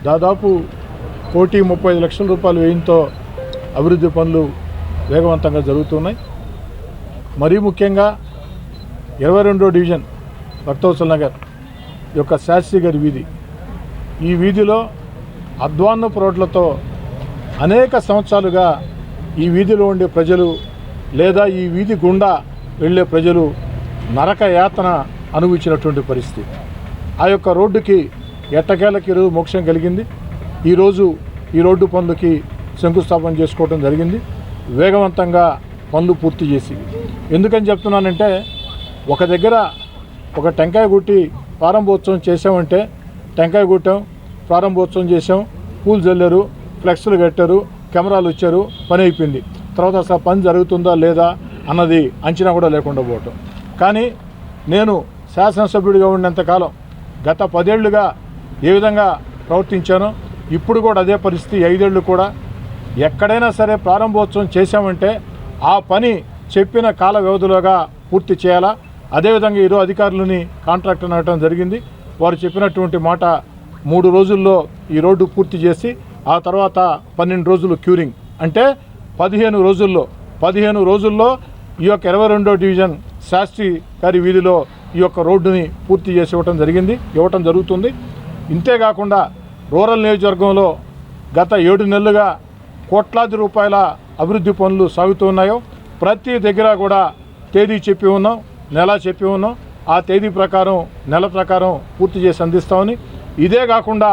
దాదాపు 1,35,00,000 రూపాయల వ్యయంతో అభివృద్ధి పనులు వేగవంతంగా జరుగుతున్నాయి. మరీ ముఖ్యంగా 22వ డివిజన్ భక్తవత్సల నగర్ యొక్క శాస్త్రి గారి వీధి, ఈ వీధిలో అధ్వాన్నపు రోడ్లతో అనేక సంవత్సరాలుగా ఈ వీధిలో ఉండే ప్రజలు లేదా ఈ వీధి గుండా వెళ్ళే ప్రజలు నరక యాతన అనుభవించినటువంటి పరిస్థితి. ఆ యొక్క రోడ్డుకి ఎట్టకేలకి ఈరోజు మోక్షం కలిగింది. ఈరోజు ఈ రోడ్డు పనులకి శంకుస్థాపన చేసుకోవడం జరిగింది, వేగవంతంగా పనులు పూర్తి చేసి. ఎందుకని చెప్తున్నానంటే, ఒక దగ్గర ఒక టెంకాయ కొట్టి ప్రారంభోత్సవం చేసామంటే టెంకాయ కొట్టాం, ప్రారంభోత్సవం చేసాం, పూలు చల్లారు, ఫ్లెక్స్లు కట్టారు, కెమెరాలు వచ్చారు, పని అయిపోయింది. తర్వాత అసలు పని జరుగుతుందా లేదా అన్నది అంచనా కూడా లేకుండా పోవటం. కానీ నేను శాసనసభ్యుడిగా ఉన్నంతకాలం గత 10 ఏళ్లుగా ఏ విధంగా ప్రవర్తించానో ఇప్పుడు కూడా అదే పరిస్థితి. 5 ఏళ్ళు కూడా ఎక్కడైనా సరే ప్రారంభోత్సవం చేశామంటే ఆ పని చెప్పిన కాల వ్యవధిలోగా పూర్తి చేయాలా. అదేవిధంగా ఈరోజు అధికారులని కాంట్రాక్టర్ అనడం జరిగింది. వారు చెప్పినటువంటి మాట 3 రోజుల్లో ఈ రోడ్డు పూర్తి చేసి ఆ తర్వాత 12 రోజులు క్యూరింగ్, అంటే 15 రోజుల్లో ఈ యొక్క 22వ డివిజన్ శాస్త్రి గారి వీధిలో ఈ యొక్క రోడ్డుని పూర్తి చేసి ఇవ్వటం జరుగుతుంది. ఇంతేకాకుండా రూరల్ నియోజకవర్గంలో గత 7 నెలలుగా కోట్లాది రూపాయల అభివృద్ధి పనులు సాగుతూ ఉన్నాయో ప్రతి దగ్గర కూడా తేదీ చెప్పి ఉన్నాం, నెల చెప్పి ఉన్నాం. ఆ తేదీ ప్రకారం నెల ప్రకారం పూర్తి చేసి అందిస్తామని. ఇదే కాకుండా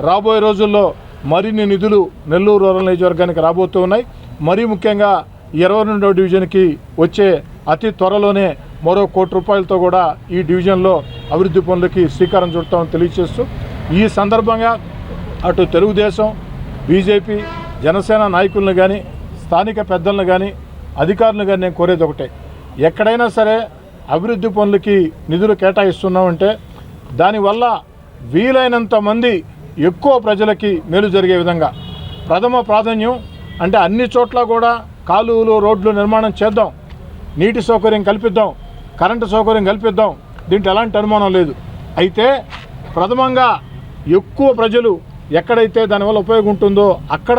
రాబోయే రోజుల్లో మరిన్ని నిధులు నెల్లూరు రూరల్ నియోజకవర్గానికి రాబోతూ ఉన్నాయి. మరీ ముఖ్యంగా 22వ డివిజన్కి వచ్చే అతి త్వరలోనే మరో 1 కోటి రూపాయలతో కూడా ఈ డివిజన్లో అభివృద్ధి పనులకి శ్రీకారం చుడతామని తెలియజేస్తూ, ఈ సందర్భంగా అటు తెలుగుదేశం, బీజేపీ, జనసేన నాయకులను కానీ స్థానిక పెద్దలను కానీ అధికారులను కానీ నేను కోరేది ఒకటే, ఎక్కడైనా సరే అభివృద్ధి పనులకి నిధులు కేటాయిస్తున్నామంటే దానివల్ల వీలైనంత మంది ఎక్కువ ప్రజలకి మేలు జరిగే విధంగా ప్రథమ ప్రాధాన్యం, అంటే అన్ని చోట్ల కూడా కాలువలు, రోడ్లు నిర్మాణం చేద్దాం, నీటి సౌకర్యం కల్పిద్దాం, కరెంటు సౌకర్యం కల్పిద్దాం, దీంట్లో ఎలాంటి అనుమానం లేదు. అయితే ప్రథమంగా ఎక్కువ ప్రజలు ఎక్కడైతే దానివల్ల ఉపయోగం ఉంటుందో అక్కడ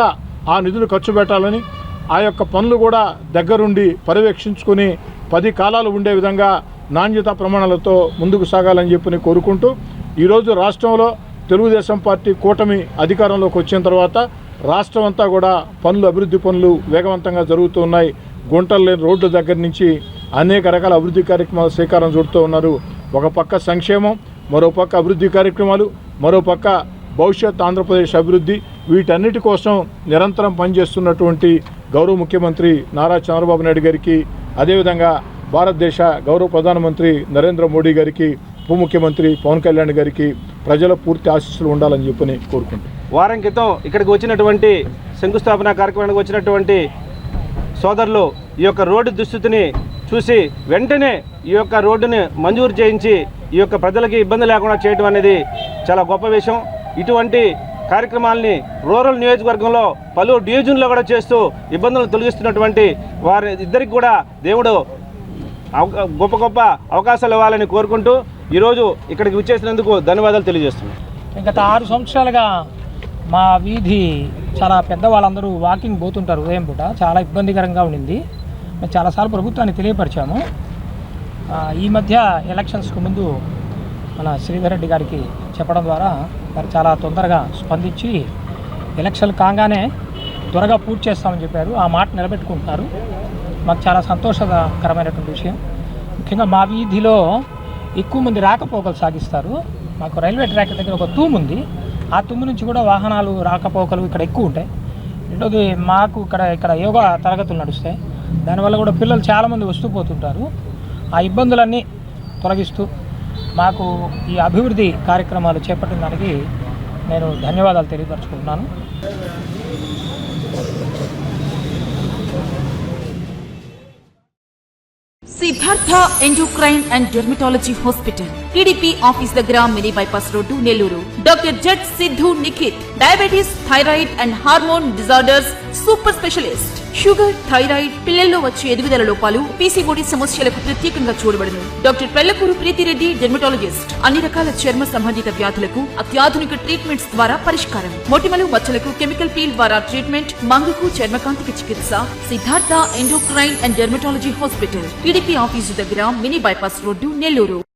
ఆ నిధులు ఖర్చు పెట్టాలని, ఆ యొక్క పనులు కూడా దగ్గరుండి పర్యవేక్షించుకొని 10 కాలాలు ఉండే విధంగా నాణ్యతా ప్రమాణాలతో ముందుకు సాగాలని చెప్పి కోరుకుంటూ, ఈరోజు రాష్ట్రంలో తెలుగుదేశం పార్టీ కూటమి అధికారంలోకి వచ్చిన తర్వాత రాష్ట్రం అంతా కూడా అభివృద్ధి పనులు వేగవంతంగా జరుగుతూ ఉన్నాయి. గుంటలు లేని రోడ్ల దగ్గర నుంచి అనేక రకాల అభివృద్ధి కార్యక్రమాలు శ్రీకారం చుడుతూ ఉన్నారు. ఒక పక్క సంక్షేమం, మరో పక్క అభివృద్ధి కార్యక్రమాలు, మరో పక్క భవిష్యత్ ఆంధ్రప్రదేశ్ అభివృద్ధి, వీటన్నిటి కోసం నిరంతరం పనిచేస్తున్నటువంటి గౌరవ ముఖ్యమంత్రి నారా చంద్రబాబు నాయుడు గారికి, అదేవిధంగా భారతదేశ గౌరవ ప్రధానమంత్రి నరేంద్ర మోడీ గారికి, ఉప ముఖ్యమంత్రి పవన్ కళ్యాణ్ గారికి ప్రజల పూర్తి ఆశీస్సులు ఉండాలని చెప్పని కోరుకుంటున్నాను. వారం క్రితం ఇక్కడికి వచ్చినటువంటి శంకుస్థాపన కార్యక్రమానికి వచ్చినటువంటి సోదరులు ఈ యొక్క రోడ్డు దుస్థితిని చూసి వెంటనే ఈ యొక్క రోడ్డుని మంజూరు చేయించి ఈ యొక్క ప్రజలకి ఇబ్బంది లేకుండా చేయడం అనేది చాలా గొప్ప విషయం. ఇటువంటి కార్యక్రమాలని రూరల్ నియోజకవర్గంలో పలు డివిజన్లో కూడా చేస్తూ ఇబ్బందులు తొలగిస్తున్నటువంటి వారి ఇద్దరికి కూడా దేవుడు గొప్ప గొప్ప అవకాశాలు ఇవ్వాలని కోరుకుంటూ ఈరోజు ఇక్కడికి విచ్చేసినందుకు ధన్యవాదాలు తెలియజేస్తున్నాను. గత 6 సంవత్సరాలుగా మా వీధి చాలా పెద్దవాళ్ళందరూ వాకింగ్ పోతుంటారు ఉదయం పూట, చాలా ఇబ్బందికరంగా ఉండింది. మేము చాలాసార్లు ప్రభుత్వాన్ని తెలియపరిచాము. ఈ మధ్య ఎలక్షన్స్కు ముందు మన శ్రీధర్ రెడ్డి గారికి చెప్పడం ద్వారా వారు చాలా తొందరగా స్పందించి ఎలక్షన్లు కాగానే త్వరగా పూర్తి చేస్తామని చెప్పారు. ఆ మాట నిలబెట్టుకుంటున్నారు. మాకు చాలా సంతోషకరమైనటువంటి విషయం. ముఖ్యంగా మా వీధిలో ఎక్కువ మంది రాకపోకలు సాగిస్తారు. మాకు రైల్వే ట్రాక్ దగ్గర ఒక తూము ఉంది. ఆ తుమ్ము నుంచి కూడా వాహనాలు రాకపోకలు ఇక్కడ ఎక్కువ ఉంటాయి. రెండోది మాకు ఇక్కడ యోగా తరగతులు నడుస్తాయి. దానివల్ల కూడా పిల్లలు చాలామంది వస్తూ పోతుంటారు. ఆ ఇబ్బందులన్నీ తొలగిస్తూ మాకు ఈ అభివృద్ధి కార్యక్రమాలు చేపట్టిన దానికి నేను ధన్యవాదాలు తెలియపరచుకుంటున్నాను. Siddhartha endocrine and dermatology hospital, TDP office దగ్గర, mini bypass road, Nellore. Doctor Z Siddhu Nikhit, diabetes, thyroid and hormone disorders super specialist. Sugar, thyroid, పిల్లల్లో వచ్చే ఎదుగుదల లోపాలు, పీసీఓడి సమస్యలకు ప్రత్యేకంగా చూడబడును. Doctor Pellakuru Preethi Reddy, dermatologist. అన్ని రకాల చర్మ సంబంధిత వ్యాధులకు అత్యాధునిక ట్రీట్మెంట్స్ ద్వారా పరిష్కారం. మొటిమలు, మచ్చలకు కెమికల్ పీల్ ద్వారా ట్రీట్మెంట్, మంగుకు, చర్మకాంతికి చికిత్స. Siddhartha endocrine and dermatology hospital, TDP office దగ్గర, మినీ బైపాస్ రోడ్డు, నెల్లూరు.